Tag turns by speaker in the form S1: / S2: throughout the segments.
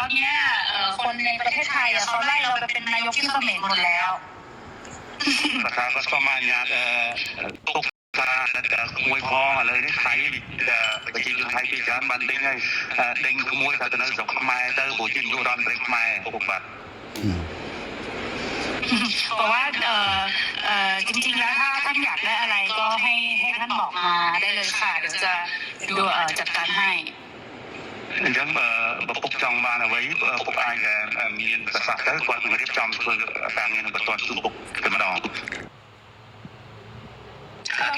S1: อนนี้คนในประเทศไทยเขาไล่เราไปเป็นนายกที่เขมรหมดแล้ว
S2: นะครับก็ประมาณนี้ตุกตาขโมยพองอะไรนี่ไทยประชาชนไทยที่จะมันได้ไงเด้งขโมยแต่ในสงครามไม้เตอร์บุจินยูรอนเบรกไม้พวกบัตร
S1: บอกว่าจริงๆแล้วถ้าท่านอยากได้อะไรก็ให้ท่านบอกมาได้เลยค่ะเดี๋ยวจะดูจัดการให้
S2: ยังพวกจังมาเอาไว้พวกไอ้มีภาษาเตอร์วันนี้จำคือการเงินเป็นตัวสุบุกเป็นมาดอง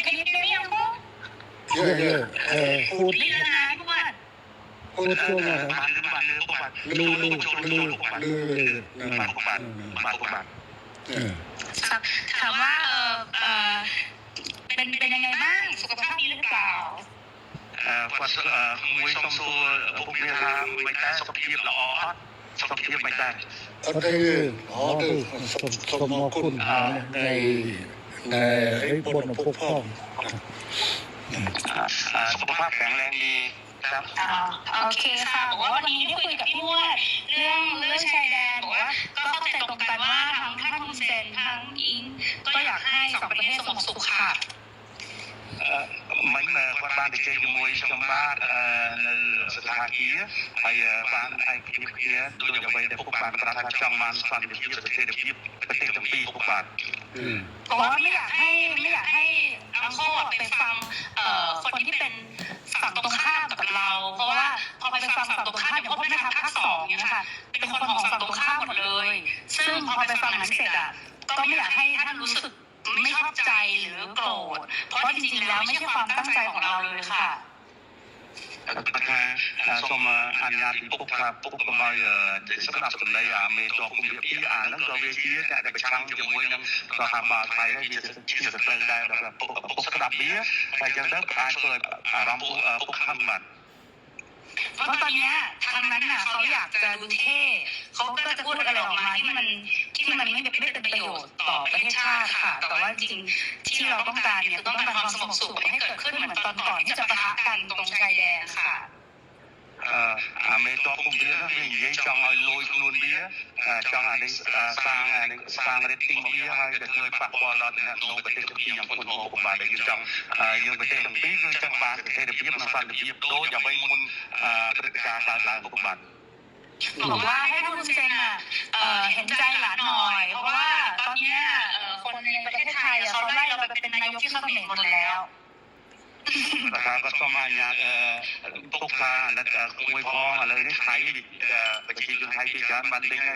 S1: Can you hear me, Uncle?
S3: Yeah. Food.
S1: Food.
S3: Food.
S1: ถามว่าเป็นยังไงบ้างสุขภาพดีหรือเปล่า
S2: วัดมวยต้องสู้พวกเรียนไม่ได้สุขภาพหล่อสุขภาพไม่ได้
S3: ก็ได้สมคุณในบนพวกพ่อ
S2: สุขภาพแข็งแรงดีครับ
S1: โอเคค่ะบอกว่าวันนี้ได้คุยกับพี่วดเรื่องชายแดนบอกว่าก็เข้าใจตรงกันว่าทั้งท่านฮุนเซนทั้งอิงก็อยากให้สองประเทศสงบสุขค่ะ
S2: มันว่าบ้านที่เจอมวยชมบ้านในสถานที่ไอ้บ้านไอ้พิพิธภัณฑ์โดยจะไปในพวกบ้านประชาชนมันสันติภาพประเทศจำปีพวกบ้าน
S1: บอกว่าไม่อยากให้อังโคไปฟังคนที่เป็นฝั่งตรงข้ามกับเราเพราะว่าพอไปฟังฝั่งตรงข้ามอย่างพวกแม่ทัพภาค2เนี่ยค่ะเป็นคนของฝั่งตรงข้ามหมดเลยซึ่งพอไปฟังนั้นเสร็จก็ไม่อยากให้ท่านรู้สึกไม่ชอบใจหรือโกรธเพราะจริงๆแล้วไม่ใช่ความตั้งใจของเราเลยค่ะ
S2: សូមអនុញ្ញាតពុកកុំឲ្យស្ដាប់សម្ដីអាមេជាប់គុំវាអាហ្នឹងក៏វាជាតែប្រឆាំងជាមួយនឹងរដ្ឋាភិបាលថៃហើយវាជាសត្រូវដែរពុកស្ដាប់វាតែចឹងទៅអាចធ្វើឲ្យអារម្មណ៍ពុកខឹងបាទ
S1: เพราะตอนนี้ทางนั้นเขาอยากจะดูเท่เขาก็จะพูดอะไรออกมาที่มันไม่เป็นประโยชน์ต่อประเทศชาติค่ะแต่ว่าจริงที่เราต้องการเนี่ยต้องการความสงบสุขให้เกิดขึ้นเหมือนตอนก่อนที่จะปะทะกันตรงชายแดนค่ะ
S2: អាមេតបគុំវានិយាយចង់ឲ្យលួយខ្លួនវាចង់អានេះសាង rating វាហើយទៅជួយប៉ះពាល់ដល់ទំនាក់ទំនងប្រទេសទាំងពីរយ៉ាងធ្ងន់ធ្ងរបាទយើងចង់យើងប្រទេសទាំងពីរគឺចង់បានប្រទេសភាពនិងសន្តិភាពដូចអ្វីមុនព្រឹត្តិការណ៍កើតឡើងពុកបាទ
S1: บอกว่าให้ท่านฮุนเซนเห็นใจหลานหน่อยเพราะว่าตอนนี้คนในประเทศไทยเขาไล่เราไปเป็นนายกที่เขมรหมดแล้ว
S2: นะครับก็ประมาณนี้ตุกตาขโมยพองอะไรนี่ไทยประชาชนไทยที่จะมันได้ไง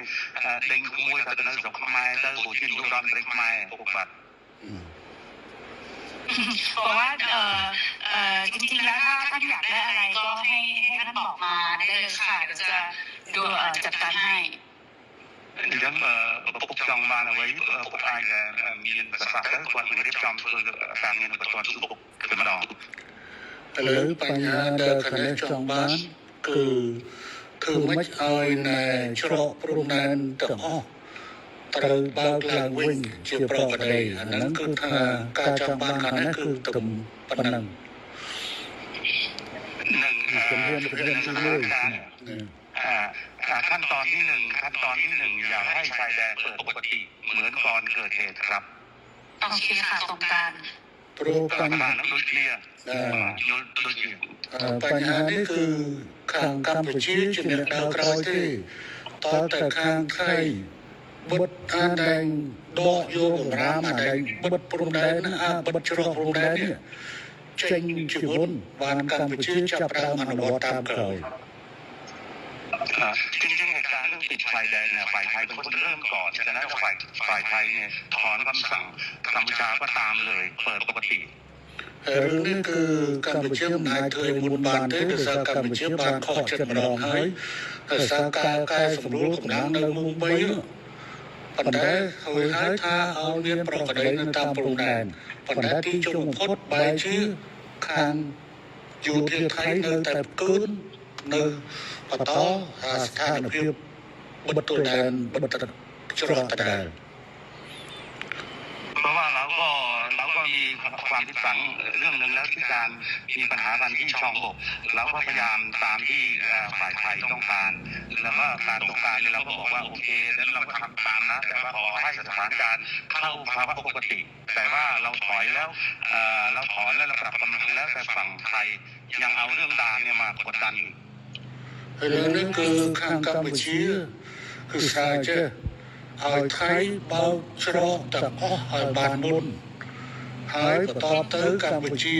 S2: เด้งขโมยแต่ในสงครามไม้เตอร์บุจินยูรอนเบรกไม้พวกบัตร
S1: บอกว่าจริงๆแล้วถ้าท่านอยากได้อะไรก็ให้ท่านบอกมาได้เลยค่ะเดี๋ยวจะดูจัดการให้
S2: ยังพวกจังมาเอาไว้พวกไอ้มีภาษาเตอร์วันนี้จำคือการเงินเป็นตัวสุบุกเป็นมาดอง
S3: หรือปัญหาเดินคะแนนจังบ้านคือไม่เอาในช่วงปรุงแนนต่อត្រូវបើកឡើងវិញជាប្រកបដីអាហ្នឹងគឺថាការចង់បានខាងនេះគឺទំប៉ុណ្ណឹង
S2: ជំហានទី1ขั้นตอนที่1อยากให้ชายแดนเปิดปกติเหมือนก่อนเกิดเหตุครับ
S1: โอเคค่ะตรงกัน
S3: ព្រោះបញ្ហា
S2: នោះដូចគ្នា
S3: បញ្ហានេះគឺខាងកម្ពុជាជាអ្នកដើរក្រោយទេតើតែខាងថៃបិទអាដែងដកយកបំរាមអាដែងបិទព្រំដែនបិទច្រកព្រំដែននេះចេញជាមុនបានកម្ពុជាចាប់ផ្ដើមអនុវត្តតាមក្រោយ
S2: จริงๆการเรื่องปิดชายแดนเนี่ยฝ่ายไทยเป็นคนเริ่มก่อนฉะนั้นฝ่ายไทยเนี่ยถอนคำสั่งกัมพูชาก็ตามเลยเปิดปกติ
S3: រឿងនេះគឺកម្ពុជាមិនអាចធ្វើមុនបានទេដោយសារកម្ពុជាបានខកចិត្តម្ដងហើយដោយសារការកែសម្រួលកម្លាំងនៅមុំ3ប៉ុន្តែហើយថាឲ្យមានប្រកបដីនៅតាមព្រំដែនប៉ុន្តែទីជុំបំផុតបែរជាខាងយោធាថៃនៅតែកើននៅបន្តស្ថានភាពបិទទល់ដែនបិទច្រកដដែល
S2: เพราะว่าเราก็มีความผิดหวังเรื่องนึงแล้วที่การมีปัญหากันที่ช่องบกเราก็พยายามตามที่ฝ่ายไทยต้องการ แล้วก็การตกการนี่เราก็บอกว่าโอเคนั้นเราก็ทำตามนะแต่ว่าขอให้สถานการณ์เข้าภาวะปกติแต่ว่าเราถอยแล้วเราถอนแล้วเราปรับกำลังแล้วแต่ฝั่งไทยยังเอาเรื่องด่านเนี่ยมากดดัน
S3: ហើយលើនេះគឺខាងកម្ពុជាគឺស្រាវចេះឲ្យថៃបើកច្រកទាំងអស់ឲ្យបានមុនហើយបន្តទៅកម្ពុជា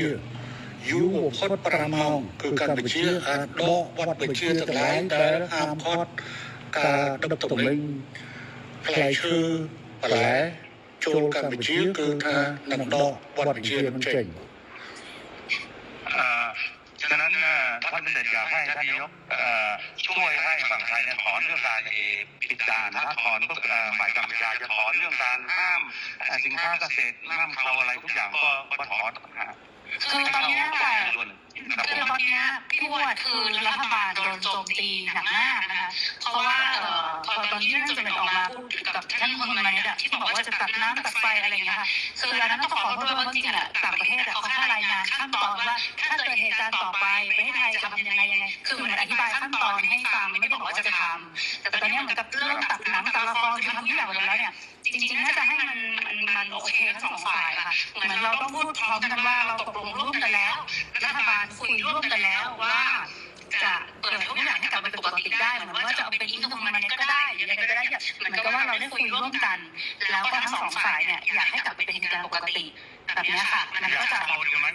S3: យូរបំផុត5ម៉ោងគឺកម្ពុជាអាចដកវត្តបញ្ជាទាំងឡាយដែលហាមឃាត់ការដឹកទំនិញផ្លែឈើបន្លែចូលកម្ពុជាគឺថានឹងដកវត្តបញ្ជានឹងចេញ
S2: ฉะนั้นท่านเด็กอยากให้ท่านนายกช่วยให้ฝั่งไทยเนี่ยถอนเรื่องการปิดด่านนะถอนพวกฝ่ายกัมพูชาจะถอนเรื่องการห้ามสินค้าเกษตรห้ามเขาอะไรทุกอย่างก็ถอน
S1: คือตอนนี้ค่ะคือตอนนี้พี่วดคือรัฐบาลโดนโจมตีหนักมากนะคะเพราะว่าพอตอนที่ท่านจุลินออกมาพูดกับท่านคนมาเนี่ยที่บอกว่าจะตัดน้ำตัดไฟอะไรอย่างเงี้ยค่ะคืออันนั้นต้องขอโทษด้วยว่าจริงๆอ่ะต่างประเทศเขาแค่รายงานขั้นตอนว่าถ้าเกิดเหตุการณ์ต่อไปประเทศไทยจะทำยังไงคือเหมือนอธิบายขั้นตอนให้ฟังไม่ได้บอกว่าจะทำแต่ตอนนี้เหมือนกับเรื่องตัดน้ำตัดละครทำทุกอย่างหมดแล้วเนี่ยจริงๆน่าจะให้มันโอเคทั้งสองฝ่ายค่ะเหมือนเราต้องพูดพร้อมกันว่าเราตกลงร่วมกันแล้วรัฐบาลคุยร่วมกันแล้วว่าจะเปิดทุกอย่างให้กลับมาเป็นปกติได้เหมือนว่าจะเอาเป็นอินคัมมันก็ได้หรืออะไรก็ได้เหมือนกับว่าเราได้คุยร่วมกันแล้วก็ทั้งสองฝ่ายเนี่ยอยากให้กลับไปเป็นการปกติแบบนี้ค่ะมันก็จะ
S2: โพสใช่ไหม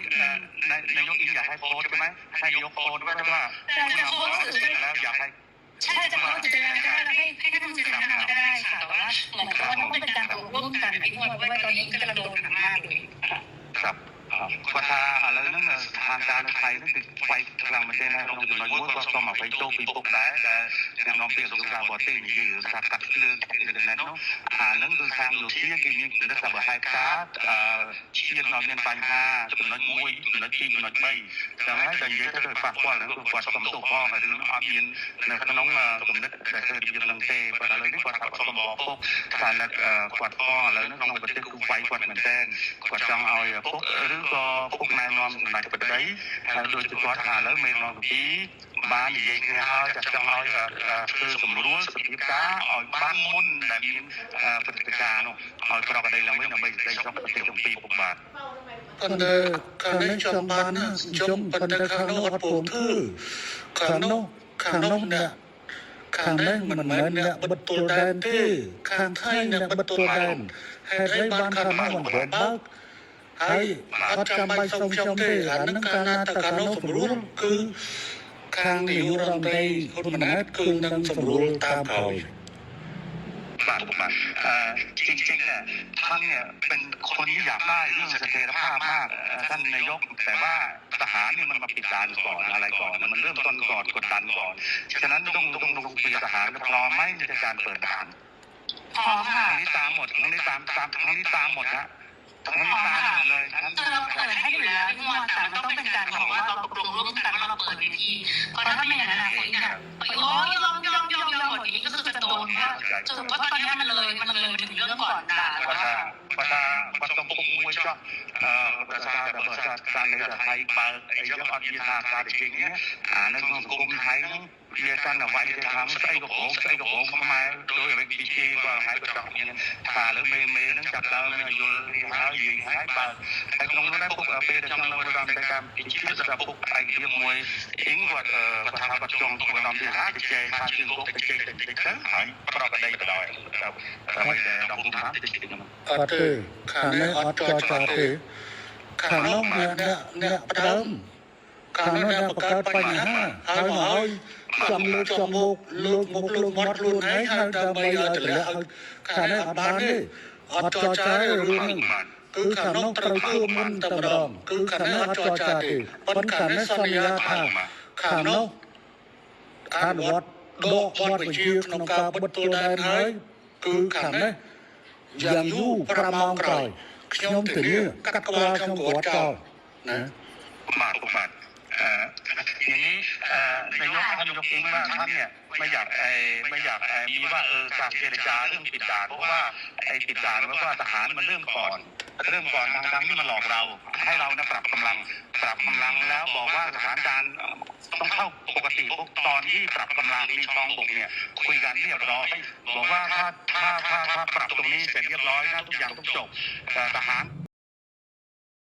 S2: นายกอิงอยากให้โพสใช่ไหมให้นายกโพสว่าเราโพสแล้วอยากให้
S1: ใช่จะบอกว่าจะได้ก็ได้ให้ท่านจะแนะนำก็ได้ค่ะแต่ว่าเหมือนกับว่าต้องเป็นการร่วมกันพี่ว่าตอนนี้กำลังโดนหนักมากเลย
S2: ครับประธานแล้วนั่นทางการไทยนั่นคือไฟกลางประเทศนะเราจะมายุ่งว่าต้องมาไปโจมตีพวกนั้นแต่ยังน้องเปียกสงครามบอลเต้นี่อยู่สักกัดเรื่องนั้นเนาะนั่นคือทางอยู่ที่ยังกินยังได้สบายการเชียร์เราเนี่ยปัญหาจุดนั้นมวยจุดนั้นทีจุดนั้นไม่ดังนั้นแต่ยังจะฝากว่าแล้วก็กวาดสมตุพ่อหรือน้องอาบินในขนมสมเด็จแต่เคยยืนลังเตะไปเลยที่กวาดสมบอกพวกการกวาดพ่อแล้วน้องประเทศคือไฟกวาดเหมือนกันกวาดจังเอาพวกหรือก็พวกนายนอมหลังจากได้โดยเฉพาะทางแล้วเมนอมที่บ้านใหญ่เนี่ยเขาจะจังเอาคือสมรู้สติการเอาบ้านมุ่นแต่มีปฏิการเนาะเอากระดาษได้แล้วไม่นำไปได้ช่องปฏิจจปีปกบาท
S3: ប៉ុន្តែខាងនេះចង់បានណាខ្ញុំប៉ុន្តែខាងនោះអត់ព្រមធ្វើខាងនោះអ្នកខាងនេះមិនមែនអ្នកបិទទួលដែនទេខាងថៃអ្នកបិទទួលដែនហេតុអីបានខាងនោះមិនព្រមបើកហើយអត់ចាំបាច់សុំខ្ញុំទេអានឹងកាលណាតើខាងនោះសម្រួលគឺខាងនាយករដ្ឋមន្ត្រីហ៊ុនម៉ាណែតគឺនឹងសម្រួលតាមក្រោយ
S2: จริงๆเนี่ยท่านเนี่ยเป็นคนที่อยากได้เรื่องเสถียรภาพมากท่านนายกแต่ว่าทหารนี่มันมาปิดด่านก่อนอะไรก่อนมันเริ่มต้นก่อนกดดันก่อนฉะนั้นต้องลงคุยกับทหารพร้อมไหมในการเปิดด่าน
S1: พร้อมค่ะ
S2: ทั้งนี้ตามหมดทั้งนี้ตามหมดนะทั้งนี้ตามหมดเลย
S1: คือเราเปิดให้อยู่แล้วพี่วันแต่มันต้องเป็นการบอกว่าเราตกลงร่วมกันว่าเราเปิดเวทีเพราะถ้าไม่อย่างนั้นคนเนี่ยโอ้ยยอมหมดนี้ก็คือจะโดนว่าสรุปว่าตอนนี้มันเลยถึงเรื่องก่อนด่าแล้วค่ะ
S2: ว่าต้องปุกมวยชอบประชาชนประชาชนในไทยไปไอ้ยังอัดยินอาการจริงเนี้ยในสังคมไทยเรียกกันเอาไว้จะทำใส่กระโปรงทำไมโดยไปดีเจก็หายไปจากนี้ขาหรือเมย์นั่งจับเราเนี่ยอยู่หายยิงหายไปไอ้ตรงนั้นพวกเป็นจังเราทำในการดีเจจะพวกไอ้เรื่องมวยทิ้งว่าประชาชนตัวเราที่หาดีเจหาที่พวกดีเจติดกันหายปรากฏได้ก็ได้แต่ไม่ได้เราต้องหาดีเจกัน
S3: អត់ទេខាងនេះអត់ចរចាទេខាងនោះអ្នកផ្ដើមខាងនោះអ្នកបង្កើតបញ្ហាហើយមកឲ្យចាំលើកចាំមុខលើកមុខលើកមាត់ខ្លួនឯងហើយដើម្បីឲ្យទម្លាក់ឲ្យខាងនេះអត់បានទេអត់ចរចាទេរឿងហ្នឹងគឺខាងនោះត្រូវធ្វើមុនតែម្ដងគឺខាងនេះអត់ចរចាទេប៉ុន្តែខាងនេះសន្យាថាខាងនោះអនុវត្តដកវត្តវិជាក្នុងការបិទទួលដែនហើយគឺខាងនេះ យ៉ាងយូរ5ម៉ោងក្រោយខ្ញុំធានាកាត់ក្បាលខ្ញុំគាត់ចោលណា
S2: បាទ อย่างนี้นายกท่านยกเองว่าท่านเนี่ยไม่อยากมีว่าการเจรจาเรื่องปิดด่านเพราะว่าไอ้ปิดด่านเพราะว่าทหารมันเริ่มก่อนทางที่มันหลอกเราให้เรานะปรับกำลังแล้วบอกว่าสถานการณ์ต้องเข้าปกติตอนที่ปรับกำลังมีกองบกเนี่ยคุยกันเรียบร้อยบอกว่าถ้าปรับตรงนี้เสร็จเรียบร้อยนะทุกอย่างต้องจบทหาร